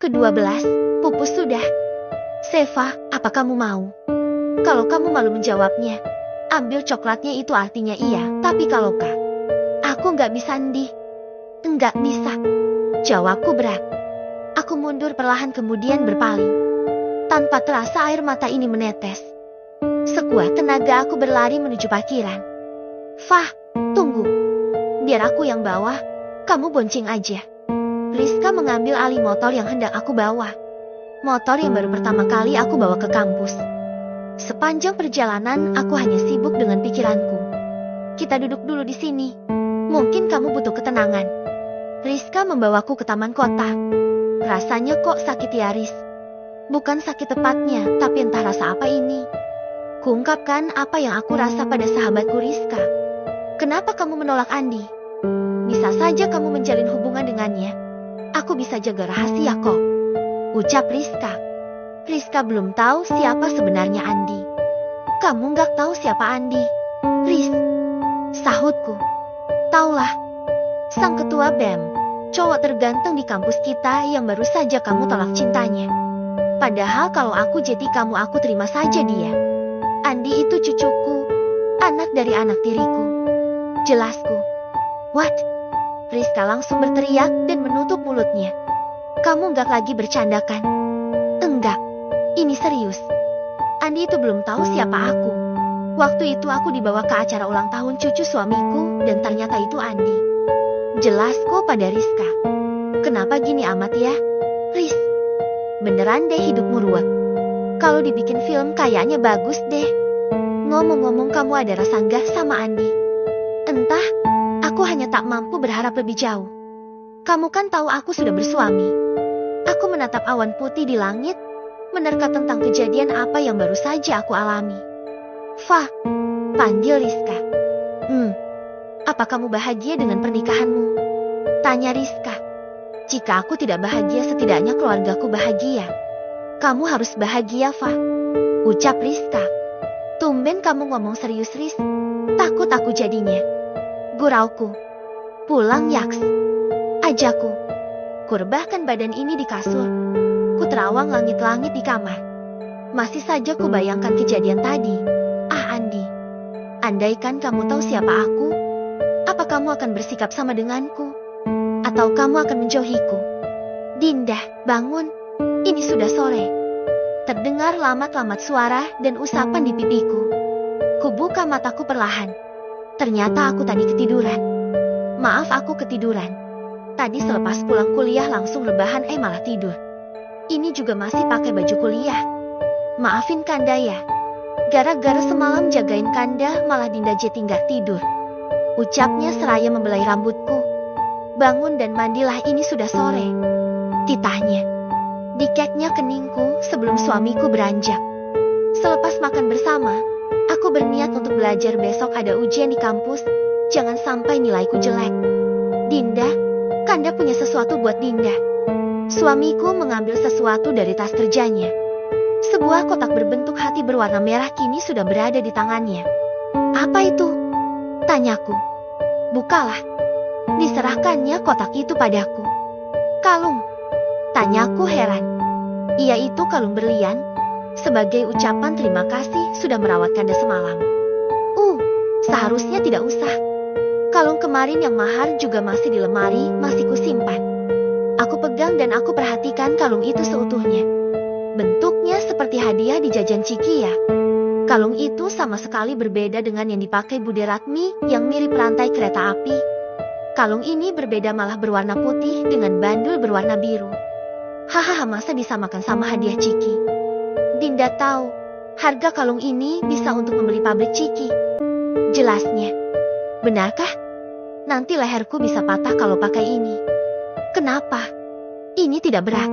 Ke-12, pupus sudah. Seva, apa kamu mau? Kalau kamu malu menjawabnya, ambil coklatnya, itu artinya iya. Tapi kalau aku nggak bisa, Andi. Nggak bisa. Jawabku berat. Aku mundur perlahan kemudian berpaling. Tanpa terasa air mata ini menetes. Sekuat tenaga aku berlari menuju parkiran. Fah, tunggu. Biar aku yang bawa, kamu bonceng aja. Rizka mengambil alih motor yang hendak aku bawa. Motor yang baru pertama kali aku bawa ke kampus. Sepanjang perjalanan aku hanya sibuk dengan pikiranku. Kita duduk dulu di sini. Mungkin kamu butuh ketenangan. Rizka membawaku ke taman kota. Rasanya kok sakit ya, Riz? Bukan sakit tepatnya, tapi entah rasa apa ini. Kuungkapkan apa yang aku rasa pada sahabatku Rizka. Kenapa kamu menolak Andi? Bisa saja kamu menjalin hubungan dengannya. Aku bisa jaga rahasia kok. Ucap Rizka. Rizka belum tahu siapa sebenarnya Andi. Kamu nggak tahu siapa Andi, Riz? Sahutku. Taulah. Sang ketua BEM. Cowok terganteng di kampus kita yang baru saja kamu tolak cintanya. Padahal kalau aku jadi kamu, aku terima saja dia. Andi itu cucuku. Anak dari anak tiriku. Jelasku. What? Rizka langsung berteriak dan menutup mulutnya. Kamu nggak lagi bercanda kan? Enggak. Ini serius. Andi itu belum tahu siapa aku. Waktu itu aku dibawa ke acara ulang tahun cucu suamiku dan ternyata itu Andi. Jelasku pada Rizka. Kenapa gini amat ya, Riz? Beneran deh hidupmu ruwet. Kalau dibikin film kayaknya bagus deh. Ngomong-ngomong, kamu ada rasa nggak sama Andi? Entah, aku hanya tak mampu berharap lebih jauh. Kamu kan tahu aku sudah bersuami. Aku menatap awan putih di langit, menerka tentang kejadian apa yang baru saja aku alami. Fah, panggil Rizka. Apa kamu bahagia dengan pernikahanmu? Tanya Rizka. Jika aku tidak bahagia, setidaknya keluargaku bahagia. Kamu harus bahagia, Fah. Ucap Rizka. Tumben kamu ngomong serius, Riz. Takut aku jadinya. Gurauku. Pulang, Yaks. Ajaku. Kurebahkan badan ini di kasur. Ku terawang langit-langit di kamar. Masih saja ku bayangkan kejadian tadi. Ah, Andi. Andaikan kamu tahu siapa aku, apa kamu akan bersikap sama denganku? Atau kamu akan menjauhiku? Dinda, bangun. Ini sudah sore. Terdengar lamat-lamat suara dan usapan di pipiku. Kubuka mataku perlahan. Ternyata aku tadi ketiduran. Maaf, aku ketiduran. Tadi selepas pulang kuliah langsung rebahan, malah tidur. Ini juga masih pakai baju kuliah. Maafin Kanda ya. Gara-gara semalam jagain Kanda, malah Dinda jadi nggak tidur. Ucapnya seraya membelai rambutku. Bangun dan mandilah, ini sudah sore. Titahnya. Dikeknya keningku sebelum suamiku beranjak. Selepas makan bersama, aku berniat untuk belajar, besok ada ujian di kampus. Jangan sampai nilaiku jelek. Dinda, Kanda punya sesuatu buat Dinda. Suamiku mengambil sesuatu dari tas kerjanya. Sebuah kotak berbentuk hati berwarna merah kini sudah berada di tangannya. Apa itu? Tanyaku. Bukalah. Diserahkannya kotak itu padaku. Kalung. Tanyaku heran. Iya, itu kalung berlian. Sebagai ucapan terima kasih sudah merawat Kanda semalam. Seharusnya tidak usah. Kalung kemarin yang mahar juga masih di lemari, masih kusimpan. Aku pegang dan aku perhatikan kalung itu seutuhnya. Bentuknya seperti hadiah di jajan Ciki ya. Kalung itu sama sekali berbeda dengan yang dipakai Bude Ratmi yang mirip rantai kereta api. Kalung ini berbeda, malah berwarna putih dengan bandul berwarna biru. Hahaha, masa disamakan sama hadiah Ciki? Dinda tahu, harga kalung ini bisa untuk membeli pabrik Ciki. Jelasnya. Benarkah? Nanti leherku bisa patah kalau pakai ini. Kenapa? Ini tidak berat.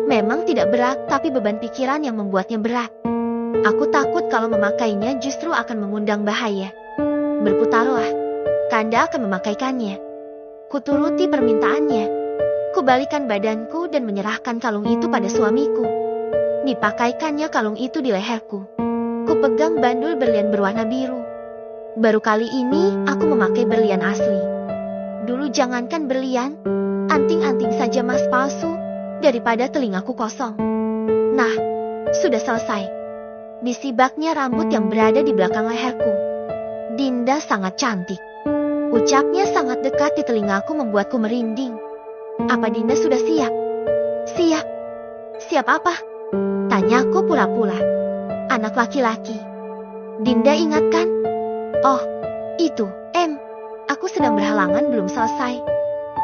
Memang tidak berat, tapi beban pikiran yang membuatnya berat. Aku takut kalau memakainya justru akan mengundang bahaya. Berputarlah. Kanda akan memakaikannya. Kuturuti permintaannya. Kubalikan badanku dan menyerahkan kalung itu pada suamiku. Dipakaikannya kalung itu di leherku. Kupegang bandul berlian berwarna biru. Baru kali ini aku memakai berlian asli. Dulu jangankan berlian, anting-anting saja mas palsu, daripada telingaku kosong. Nah, sudah selesai. Disibaknya rambut yang berada di belakang leherku. Dinda sangat cantik. Ucapnya sangat dekat di telingaku membuatku merinding. Apa Dinda sudah siap? Siap. Siap apa? Tanyaku pura-pura. Anak laki-laki. Dinda ingatkan? Oh, itu, aku sedang berhalangan belum selesai.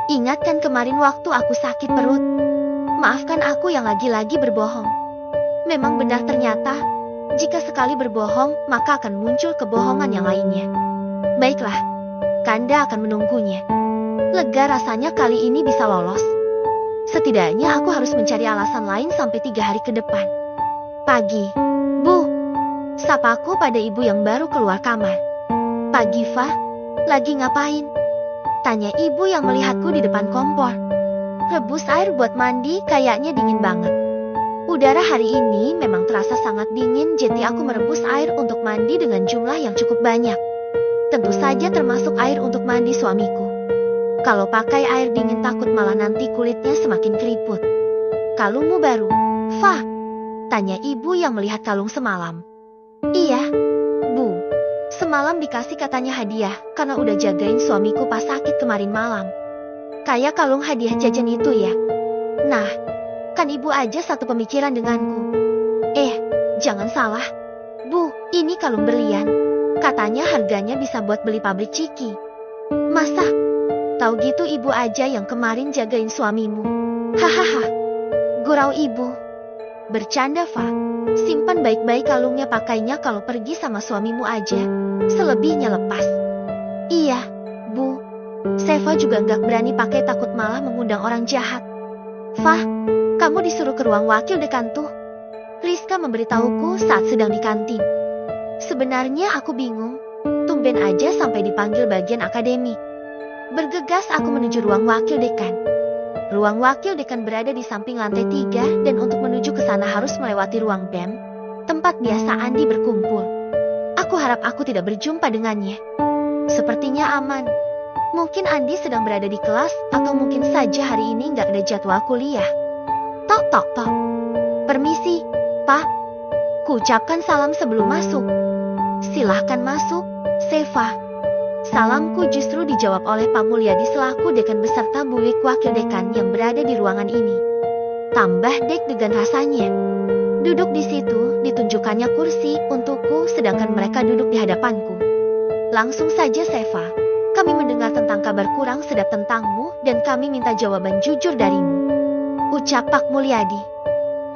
Ingatkan kemarin waktu aku sakit perut. Maafkan aku yang lagi-lagi berbohong. Memang benar ternyata, jika sekali berbohong, maka akan muncul kebohongan yang lainnya. Baiklah, Kanda akan menunggunya. Lega rasanya kali ini bisa lolos. Setidaknya aku harus mencari alasan lain sampai 3 hari ke depan. Pagi, Bu. Sapaku pada ibu yang baru keluar kamar. Pagi, Fa. Lagi ngapain? Tanya ibu yang melihatku di depan kompor. Rebus air buat mandi, kayaknya dingin banget. Udara hari ini memang terasa sangat dingin, jadi aku merebus air untuk mandi dengan jumlah yang cukup banyak. Tentu saja termasuk air untuk mandi suamiku. Kalau pakai air dingin takut malah nanti kulitnya semakin keriput. Kalungmu baru, Fa? Tanya ibu yang melihat kalung semalam. Iya, Bu. Semalam dikasih katanya hadiah karena udah jagain suamiku pas sakit kemarin malam. Kayak kalung hadiah jajan itu ya. Nah, kan ibu aja satu pemikiran denganku. Jangan salah. Bu, ini kalung berlian. Katanya harganya bisa buat beli pabrik ciki. Masa? Tahu gitu ibu aja yang kemarin jagain suamimu. Hahaha. Gurau ibu. Bercanda, Fa. Simpan baik-baik kalungnya, pakainya kalau pergi sama suamimu aja. Selebihnya lepas. Iya, Bu. Seva juga gak berani pakai, takut malah mengundang orang jahat. Fa, kamu disuruh ke ruang wakil dekan tuh. Rizka memberitahuku saat sedang di kantin. Sebenarnya aku bingung. Tumben aja sampai dipanggil bagian akademik. Bergegas aku menuju ruang wakil dekan. Ruang wakil dekan berada di samping lantai 3 dan untuk menuju ke sana harus melewati ruang BEM, tempat biasa Andi berkumpul. Aku harap aku tidak berjumpa dengannya. Sepertinya aman. Mungkin Andi sedang berada di kelas atau mungkin saja hari ini nggak ada jadwal kuliah. Tok tok tok. Permisi, Pak. Kuucapkan salam sebelum masuk. Silahkan masuk, Seva. Salamku justru dijawab oleh Pak Mulyadi selaku dekan beserta Bu Wik wakil dekan yang berada di ruangan ini. Tambah deg-degan rasanya. Duduk di situ, ditunjukkannya kursi untukku sedangkan mereka duduk di hadapanku. Langsung saja, Seva. Kami mendengar tentang kabar kurang sedap tentangmu dan kami minta jawaban jujur darimu. Ucap Pak Mulyadi.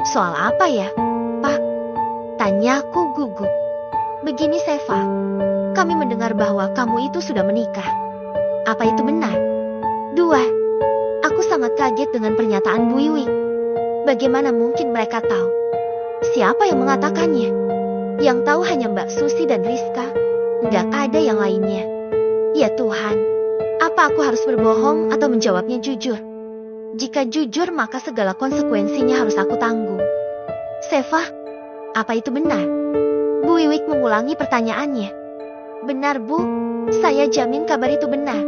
Soal apa ya, Pak? Tanyaku gugup. Begini, Seva. Kami mendengar bahwa kamu itu sudah menikah. Apa itu benar? 2. Aku sangat kaget dengan pernyataan Bu Wiwi. Bagaimana mungkin mereka tahu? Siapa yang mengatakannya? Yang tahu hanya Mbak Susi dan Rizka. Nggak ada yang lainnya. Ya Tuhan, apa aku harus berbohong atau menjawabnya jujur? Jika jujur maka segala konsekuensinya harus aku tanggung. Seva, apa itu benar? Bu Wiwik mengulangi pertanyaannya. Benar, Bu. Saya jamin kabar itu benar.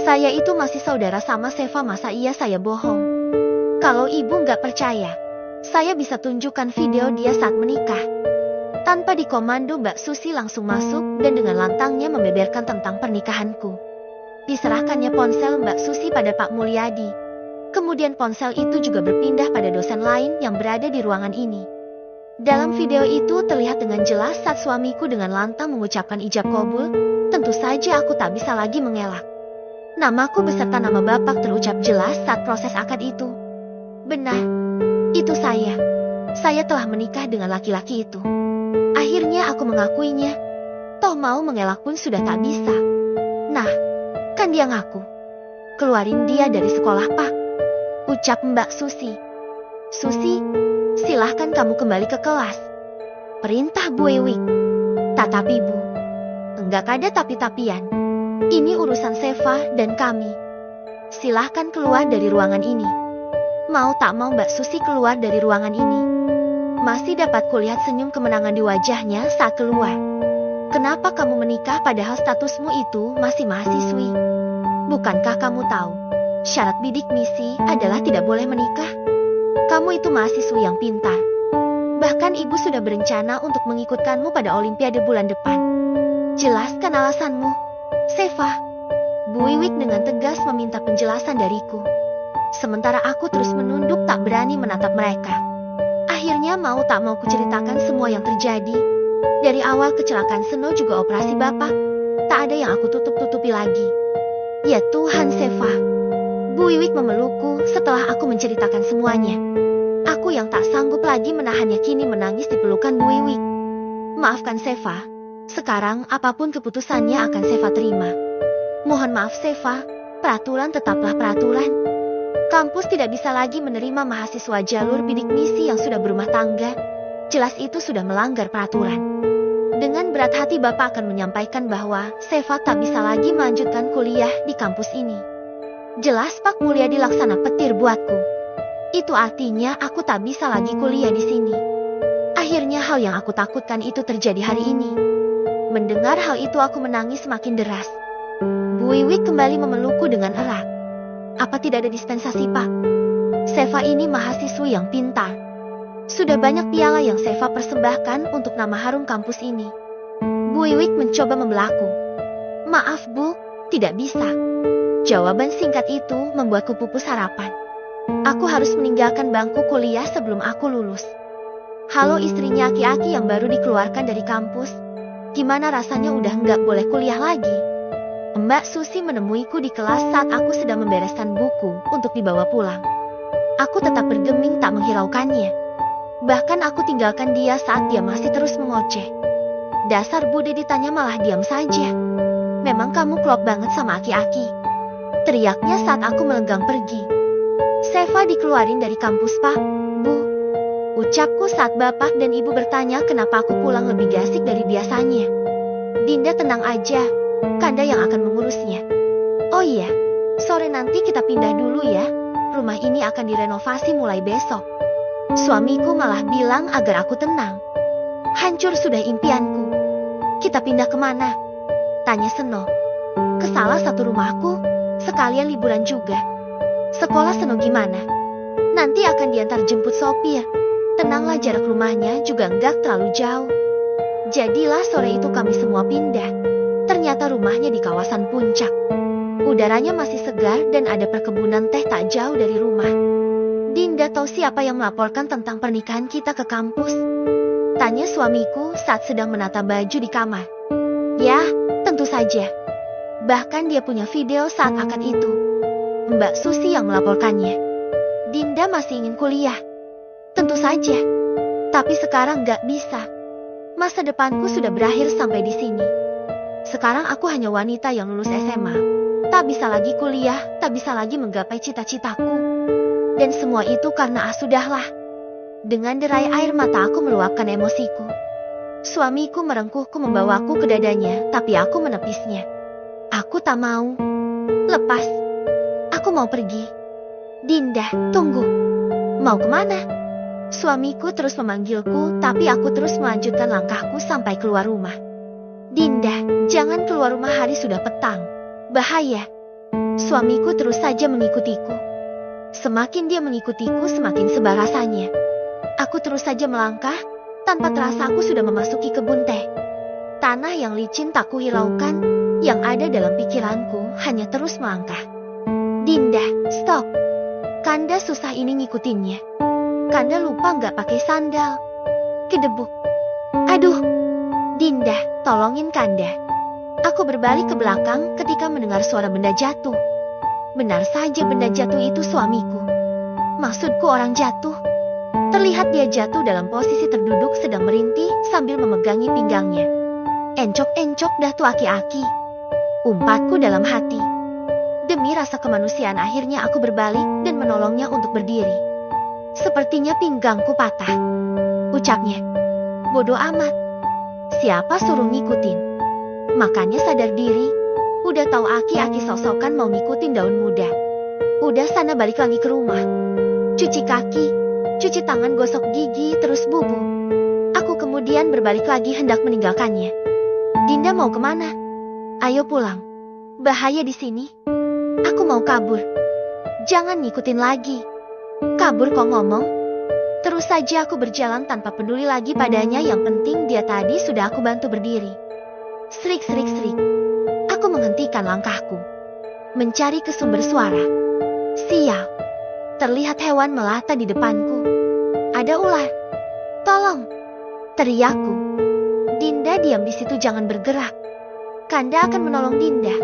Saya itu masih saudara sama Seva, masa iya saya bohong? Kalau ibu nggak percaya, saya bisa tunjukkan video dia saat menikah. Tanpa dikomando, Mbak Susi langsung masuk dan dengan lantangnya membeberkan tentang pernikahanku. Diserahkannya ponsel Mbak Susi pada Pak Mulyadi. Kemudian ponsel itu juga berpindah pada dosen lain yang berada di ruangan ini. Dalam video itu terlihat dengan jelas saat suamiku dengan lantang mengucapkan ijab kabul. Tentu saja aku tak bisa lagi mengelak. Namaku beserta nama bapak terucap jelas saat proses akad itu. Benar, itu saya. Saya telah menikah dengan laki-laki itu. Akhirnya aku mengakuinya. Toh mau mengelak pun sudah tak bisa. Nah, kan dia ngaku. Keluarin dia dari sekolah, Pak. Ucap Mbak Susi. Susi, silahkan kamu kembali ke kelas. Perintah Bu Wiwik. Tatapi Bu. Enggak ada tapi-tapian. Ini urusan Seva dan kami. Silahkan keluar dari ruangan ini. Mau tak mau Mbak Susi keluar dari ruangan ini. Masih dapat kulihat senyum kemenangan di wajahnya saat keluar. Kenapa kamu menikah padahal statusmu itu masih mahasiswi? Bukankah kamu tahu, syarat bidik misi adalah tidak boleh menikah? Kamu itu mahasiswi yang pintar. Bahkan ibu sudah berencana untuk mengikutkanmu pada Olimpiade bulan depan. Jelaskan alasanmu, Seva. Bu Wiwik dengan tegas meminta penjelasan dariku. Sementara aku terus menunduk tak berani menatap mereka. Akhirnya mau tak mau kuceritakan semua yang terjadi. Dari awal kecelakaan Seno juga operasi bapak. Tak ada yang aku tutup-tutupi lagi. Ya Tuhan, Seva. Bu Wiwik memelukku setelah aku menceritakan semuanya. Aku yang tak sanggup lagi menahannya kini menangis di pelukan Bu Wiwik. Maafkan Seva. Sekarang apapun keputusannya akan Seva terima. Mohon maaf Seva, peraturan tetaplah peraturan. Kampus tidak bisa lagi menerima mahasiswa jalur bidik misi yang sudah berumah tangga. Jelas itu sudah melanggar peraturan. Dengan berat hati Bapak akan menyampaikan bahwa Seva tak bisa lagi melanjutkan kuliah di kampus ini. Jelas Pak Mulyadi laksana petir buatku. Itu artinya aku tak bisa lagi kuliah di sini. Akhirnya hal yang aku takutkan itu terjadi hari ini. Mendengar hal itu aku menangis semakin deras. Bu Wiwik kembali memelukku dengan erat. Apa tidak ada dispensasi, Pak? Seva ini mahasiswi yang pintar. Sudah banyak piala yang Seva persembahkan untuk nama harum kampus ini. Bu Wiwik mencoba membelaku. Maaf Bu, tidak bisa. Jawaban singkat itu membuatku pupus harapan. Aku harus meninggalkan bangku kuliah sebelum aku lulus. Halo istrinya aki-aki yang baru dikeluarkan dari kampus. Gimana rasanya udah nggak boleh kuliah lagi? Mbak Susi menemuiku di kelas saat aku sedang membereskan buku untuk dibawa pulang. Aku tetap bergeming tak menghiraukannya. Bahkan aku tinggalkan dia saat dia masih terus mengoceh. Dasar bude ditanya malah diam saja. Memang kamu klop banget sama aki-aki. Teriaknya saat aku melenggang pergi. Seva dikeluarin dari kampus Pak, Bu. Ucapku saat bapak dan ibu bertanya kenapa aku pulang lebih gasik dari biasanya. Dinda tenang aja, Kanda yang akan mengurusnya. Oh iya, sore nanti kita pindah dulu ya. Rumah ini akan direnovasi mulai besok. Suamiku malah bilang agar aku tenang. Hancur sudah impianku. Kita pindah kemana? Tanya Seno. Ke salah satu rumahku, sekalian liburan juga. Sekolah Seno gimana? Nanti akan diantar jemput sopir. Tenanglah, jarak rumahnya juga enggak terlalu jauh. Jadilah sore itu kami semua pindah. Ternyata rumahnya di kawasan puncak. Udaranya masih segar dan ada perkebunan teh tak jauh dari rumah. Dinda tahu siapa yang melaporkan tentang pernikahan kita ke kampus? Tanya suamiku saat sedang menata baju di kamar. Ya, tentu saja. Bahkan dia punya video saat akad itu. Mbak Susi yang melaporkannya. Dinda masih ingin kuliah. Tentu saja. Tapi sekarang gak bisa. Masa depanku sudah berakhir sampai di sini. Sekarang aku hanya wanita yang lulus SMA. Tak bisa lagi kuliah, tak bisa lagi menggapai cita-citaku. Dan semua itu karena sudahlah. Dengan derai air mata aku meluapkan emosiku. Suamiku merengkuhku membawaku ke dadanya, tapi aku menepisnya. Aku tak mau. Lepas. Aku mau pergi. Dinda, tunggu. Mau kemana? Suamiku terus memanggilku, tapi aku terus melanjutkan langkahku sampai keluar rumah. Dinda, jangan keluar rumah, hari sudah petang. Bahaya. Suamiku terus saja mengikutiku. Semakin dia mengikutiku, semakin sebal rasanya. Aku terus saja melangkah, tanpa terasa aku sudah memasuki kebun teh. Tanah yang licin tak kuhiraukan, yang ada dalam pikiranku hanya terus melangkah. Dinda, stop. Kanda susah ini ngikutinnya. Kanda lupa nggak pakai sandal. Kedebuk. Aduh. Dinda, tolongin Kanda. Aku berbalik ke belakang ketika mendengar suara benda jatuh. Benar saja benda jatuh itu suamiku. Maksudku orang jatuh. Terlihat dia jatuh dalam posisi terduduk sedang merintih sambil memegangi pinggangnya. Encok-encok dah tuh aki-aki. Umpatku dalam hati. Demi rasa kemanusiaan akhirnya aku berbalik dan menolongnya untuk berdiri. Sepertinya pinggangku patah. Ucapnya. Bodoh amat. Siapa suruh ngikutin? Makanya sadar diri. Udah tahu aki-aki sok-sokan mau ngikutin daun muda. Udah sana balik lagi ke rumah. Cuci kaki, cuci tangan, gosok gigi, terus bubu. Aku kemudian berbalik lagi hendak meninggalkannya. Dinda mau kemana? Ayo pulang. Bahaya di sini. Aku mau kabur. Jangan ngikutin lagi. Kabur kok ngomong? Terus saja aku berjalan tanpa peduli lagi padanya, yang penting dia tadi sudah aku bantu berdiri. Serik serik serik. Aku menghentikan langkahku, mencari ke sumber suara. Sial, terlihat hewan melata di depanku. Ada ular. Tolong, teriakku. Dinda diam di situ, jangan bergerak. Kanda akan menolong Dinda.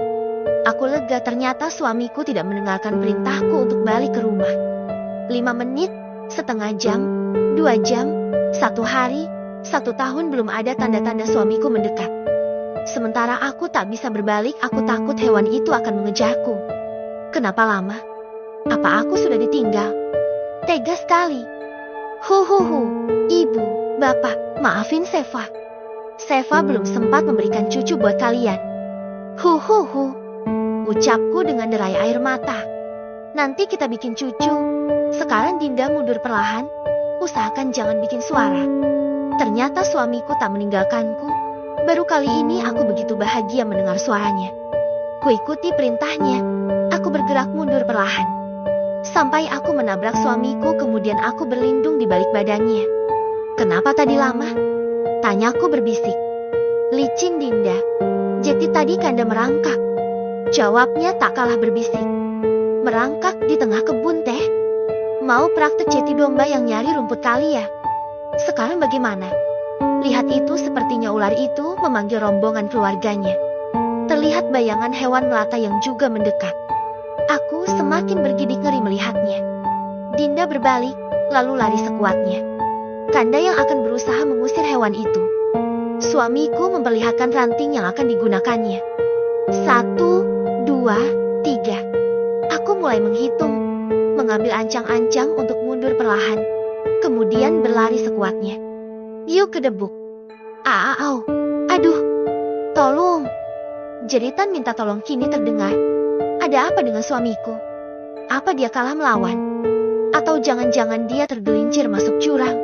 Aku lega, ternyata suamiku tidak mendengarkan perintahku untuk balik ke rumah. 5 menit, setengah jam, 2 jam, 1 hari, 1 tahun belum ada tanda-tanda suamiku mendekat. Sementara aku tak bisa berbalik, aku takut hewan itu akan mengejarku. Kenapa lama? Apa aku sudah ditinggal? Tega sekali. Ibu, bapak, maafin Seva. Seva belum sempat memberikan cucu buat kalian. Ucapku dengan derai air mata. Nanti kita bikin cucu. Sekarang Dinda mundur perlahan. Usahakan jangan bikin suara. Ternyata suamiku tak meninggalkanku. Baru kali ini aku begitu bahagia mendengar suaranya. Kuikuti perintahnya. Aku bergerak mundur perlahan. Sampai aku menabrak suamiku, kemudian aku berlindung di balik badannya. Kenapa tadi lama? Tanyaku berbisik. Licin Dinda. Jadi tadi Kanda merangkak. Jawabnya tak kalah berbisik. Merangkak di tengah kebun teh? Mau praktek jeti domba yang nyari rumput kali ya? Sekarang bagaimana? Lihat itu, sepertinya ular itu memanggil rombongan keluarganya. Terlihat bayangan hewan melata yang juga mendekat. Aku semakin bergidik ngeri melihatnya. Dinda berbalik, lalu lari sekuatnya. Kanda yang akan berusaha mengusir hewan itu. Suamiku memperlihatkan ranting yang akan digunakannya. 1, 2, 3. Aku mulai menghitung, mengambil ancang-ancang untuk mundur perlahan, kemudian berlari sekuatnya. Yuk kedebuk. Aduh, tolong. Jeritan minta tolong kini terdengar. Ada apa dengan suamiku? Apa dia kalah melawan? Atau jangan-jangan dia tergelincir masuk jurang?